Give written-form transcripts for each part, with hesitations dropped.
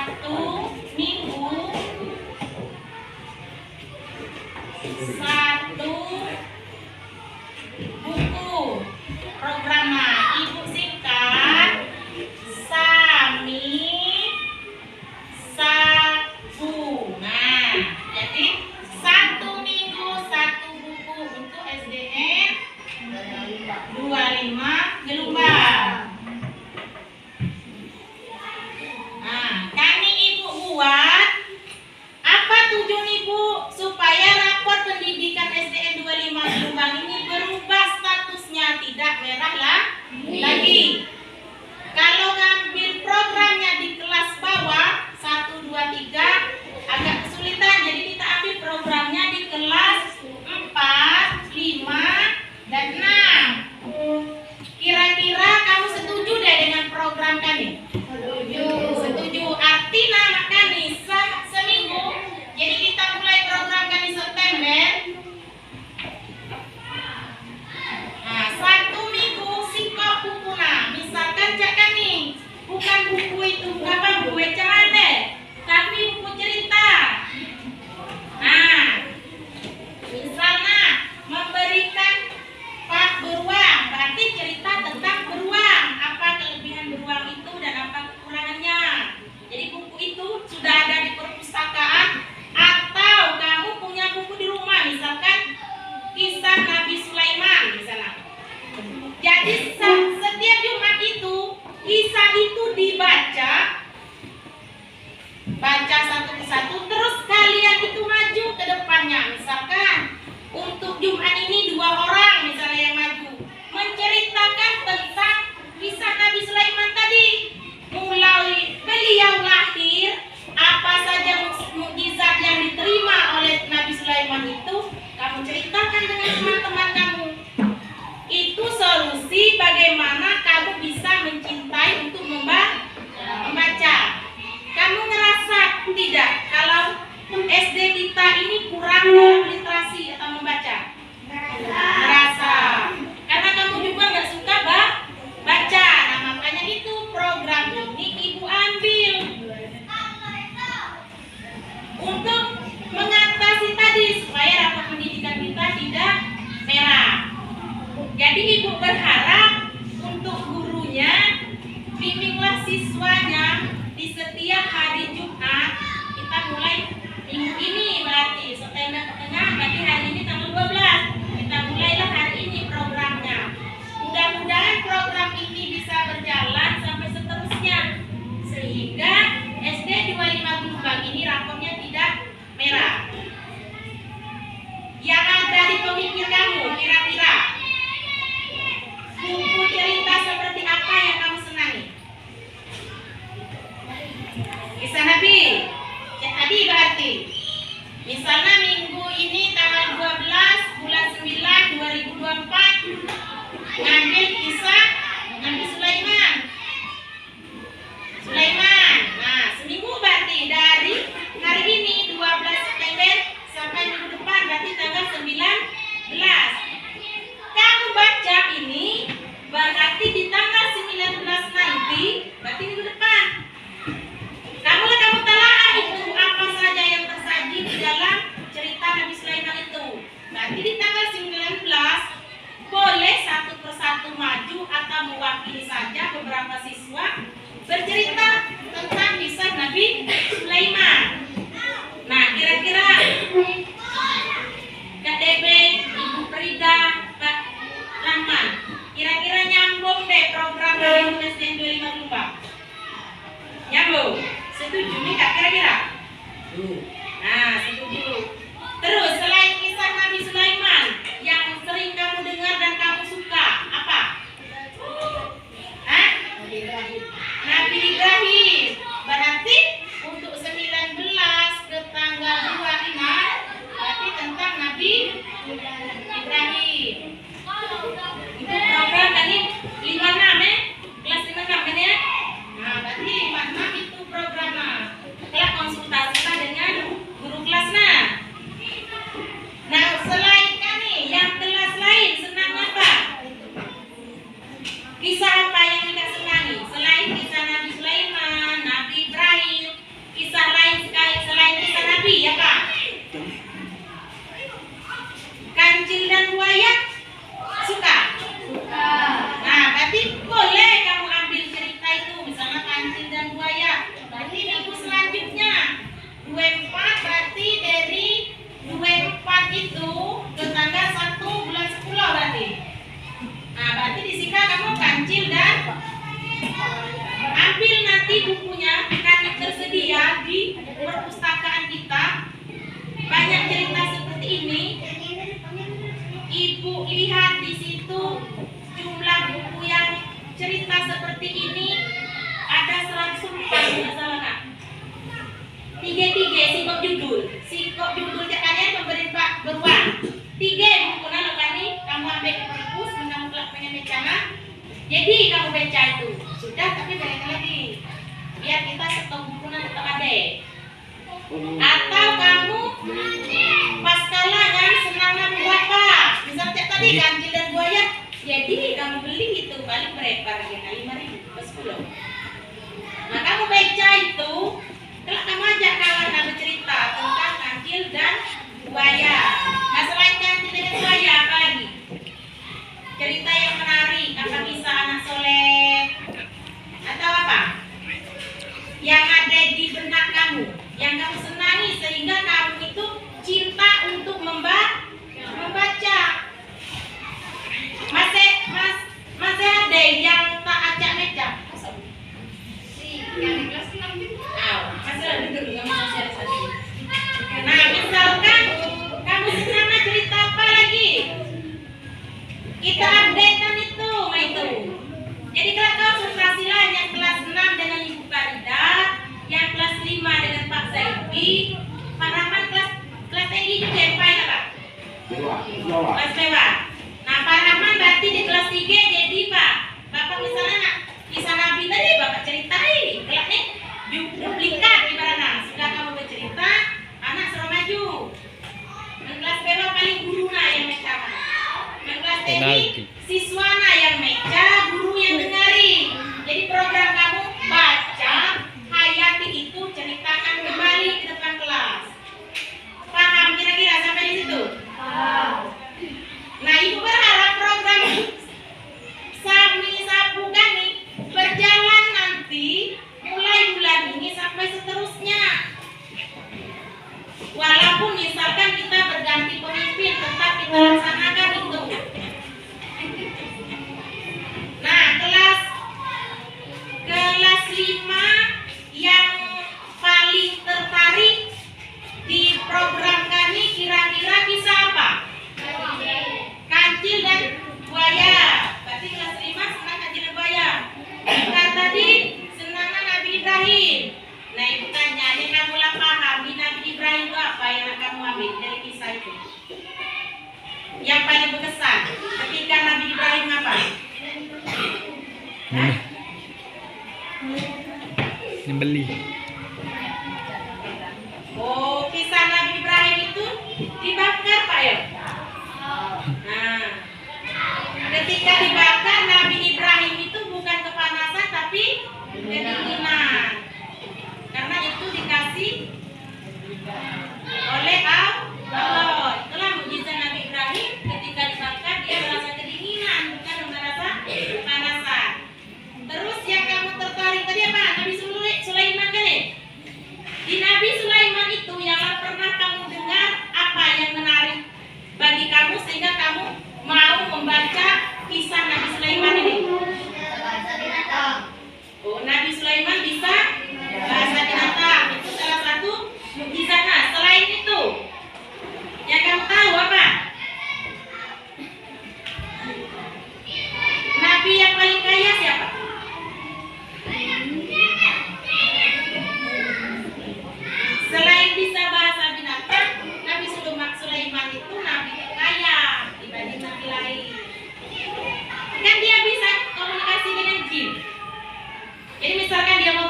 satu minggu satu buku programnya. Ibu singkat Sami Sabu. Nah, jadi satu minggu satu buku untuk SDN 25 Gelombang. Nah, kami ibu buat apa tujuan ibu supaya rapor pendidikan SDN 25 Gelombang ini berubah statusnya, tidak merah lah lagi. Kalau ngambil programnya di kelas bawah 1, 2, 3 agak kesulitan, jadi kita ambil programnya di kelas 4, 5, dan 6. Kira-kira kamu setuju deh dengan program kami? Setuju. Artinya kami seminggu. Jadi kita mulai program kami September. Nah, 1 minggu sikap buku. Nah, misalkan cak kami bukan buku itu apa buku eceran deh, tapi buku cerita. Nah, misalnya memberikan Pak beruang, berarti cerita tentang beruang, apa kelebihan beruang itu dan apa kekurangannya. Jadi buku itu sudah ada di perpustakaan, atau kamu punya buku di rumah, misalkan kisah Nabi Sulaiman misalnya. Jadi setiap Jumat itu kisah itu dibaca, baca satu persatu, terus kalian itu maju ke depannya. Misalkan untuk Jumat ini 2 orang misalnya yang maju menceritakan tentang kisah Nabi Sulaiman tadi, mulai beliau lahir, apa saja mukjizat yang diterima oleh Nabi Sulaiman itu kamu ceritakan dengan teman-teman kamu. Itu solusi bagaimana kamu bisa mencintai untuk membaca. Kamu ngerasa tidak kalau SD kita ini kurang dalam literasi atau membaca? Ngerasa. Karena kamu juga nggak suka baca. Nah, makanya itu program ini ibu ambil untuk mengatasi tadi supaya rapor pendidikan kita tidak merah. Jadi ibu berharap untuk gurunya bimbinglah siswanya di setiap hari Jumat. Kita mulai minggu ini berarti September tengah, berarti hari ini tanggal 12. Kita mulailah hari ini programnya. Mudah-mudahan program ini bisa berjalan sampai seterusnya, sehingga SD 25 Gelombang ini rapornya tidak merah. Yang ada di pemikir kamu kira-kira buku cerita seperti apa yang kamu senangi? Kisah Nabi. Kisah Nabi berarti. Misalnya minggu ini tanggal 12 bulan 9 2024 ngambil kisah Nabi Sulaiman. Nah, seminggu berarti dari hari ini 12 September sampai minggu depan berarti tanggal 19. Kamu baca ini berarti di tanggal 19 nanti berarti minggu depan. Kamu telah itu apa saja yang tersaji di dalam cerita Nabi Sulaiman itu. Berarti di tanggal 19 boleh satu persatu maju atau mewakili saja beberapa siswa bercerita tentang kisah Nabi Sulaiman. Nah, kira-kira Kak Debe, Ibu Frida, Pak Rahman, kira-kira nyambung deh program dari SDN 25 Gelombang? Nyambung? Setuju nih Kak kira-kira? Nah, setuju. Terus selain kisah Nabi Sulaiman yang sering kamu dengar dan kamu suka, apa? Hah? Nabi Ibrahim. Berarti untuk 19 ke tanggal 25 berarti tentang Nabi Ibrahim. Itu program tadi 56 kelas 56 kan ya? Nah, berarti 56 itu programnya. Kita konsultasikan dengan Jadi kamu baca itu sudah, tapi balik lagi biar kita stok bukunya tetap ada. Atau kamu pas kalah kan senangnya berapa? Misalnya tadi ganjil dan buaya, jadi kamu beli itu balik berapa harganya 5.000 pas 10. Nah kamu baca itu, kalau kamu ajak kawan kamu cerita tentang ganjil dan buaya. Nah selain ganjil dan buaya apa lagi? Cerita yang menarik, apa kisah anak soleh atau apa? Yang ada di benak kamu, yang kamu senangi sehingga kamu itu cinta untuk membaca. Masih ada yang tak acak meja. Yang kelas 6 itu. Masih ada dulu yang sosialisasi. Nah, misalkan kamu senang cerita apa lagi? Kita updatean itu, Jadi kalau kau konsultasilah yang kelas 6 dengan Ibu Farida, yang kelas 5 dengan Pak Zaidi, Pak Rahman kelas tinggi juga yang paling apa? Kelas mewah. Nah Pak Rahman berarti di kelas 3 jadi Pak. Bapak misalnya nak kisah Nabi tadi Bapak ceritai, kelak nih duplikat ibaratnya. Sudah kamu bercerita, anak suruh maju. Dan kelas mewah paling guruna yang meca. Dan kelas tinggi siswana yang meca, guru yang dengari. Jadi program kamu baca, hayati itu, ceritakan kembali ke depan kelas. Paham kira-kira sampai di situ? Nah, Ibu berharap program Sami Sapu Gani berjalan nanti mulai bulan ini sampai seterusnya. Walaupun misalkan kita berganti pemimpin, tetap kita laksanakan itu. Nah, kelas 5 yang paling tertarik di program kami kira-kira bisa apa? Kancil dan buaya. Berarti kelas 5 senang kancil dan buaya. Kan tadi senangnya Nabi Ibrahim. Nah Ibu tanya, ini kamu lah paham di Nabi Ibrahim itu apa yang kamu ambil dari kisah itu? Yang paling berkesan ketika Nabi Ibrahim apa? Nyembeli. Oh, kisah Nabi Ibrahim itu dibakar Pak ya? Nah, ketika dibakar Nabi Ibrahim itu bukan kepanasan tapi kedinginan. Karena itu dikasih oleh Allah. Itulah mukjizat Nabi Ibrahim, ketika dibakar dia merasa kedinginan, bukan merasa kepanasan. Terus yang kamu tertarik tadi apa? Nabi Sulaiman kan ya? Di Nabi Sulaiman itu yang pernah kamu dengar apa yang menarik bagi kamu sehingga kamu mau membaca kisah Nabi Sulaiman ini? Oh, Nabi Sulaiman bisa bahasa binatang. Itu salah satu mukjizatnya. Selain itu, yang kamu tahu apa? Nabi yang paling kaya siapa? Selain bisa bahasa binatang, Nabi Sulaiman itu nabi terkaya dibanding nabi lain. Kan dia bisa komunikasi dengan jin. Jadi misalkan dia mau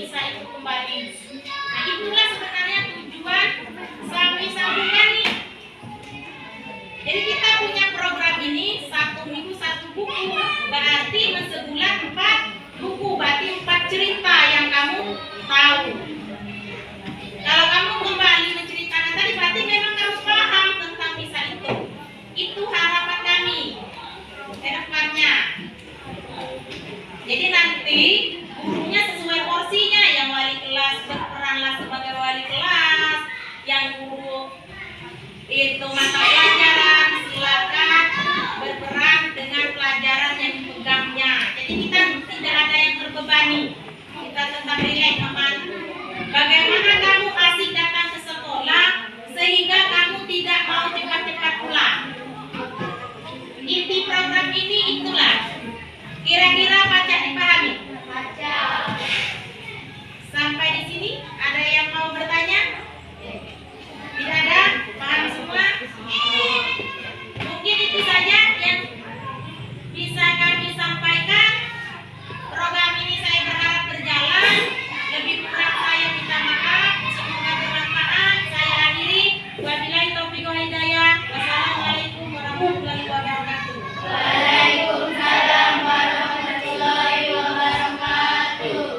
bisa ikut kembali. Nah, itulah sebenarnya tujuan Sapi Sambungan nih. Jadi kita punya program ini 1 minggu 1 buku, berarti sebulan 4 buku, berarti 4 cerita yang kamu tahu. Kalau kamu kembali menceritakan tadi, berarti memang kamu paham tentang kisah itu. Itu harapan kami ke depannya. Jadi nanti gurunya sesuai porsinya, yang wali kelas berperanlah sebagai wali kelas, yang guru itu mata pelajaran silakan berperan dengan pelajaran yang dipegangnya. Jadi kita tidak ada yang terbebani, kita tetap rileks.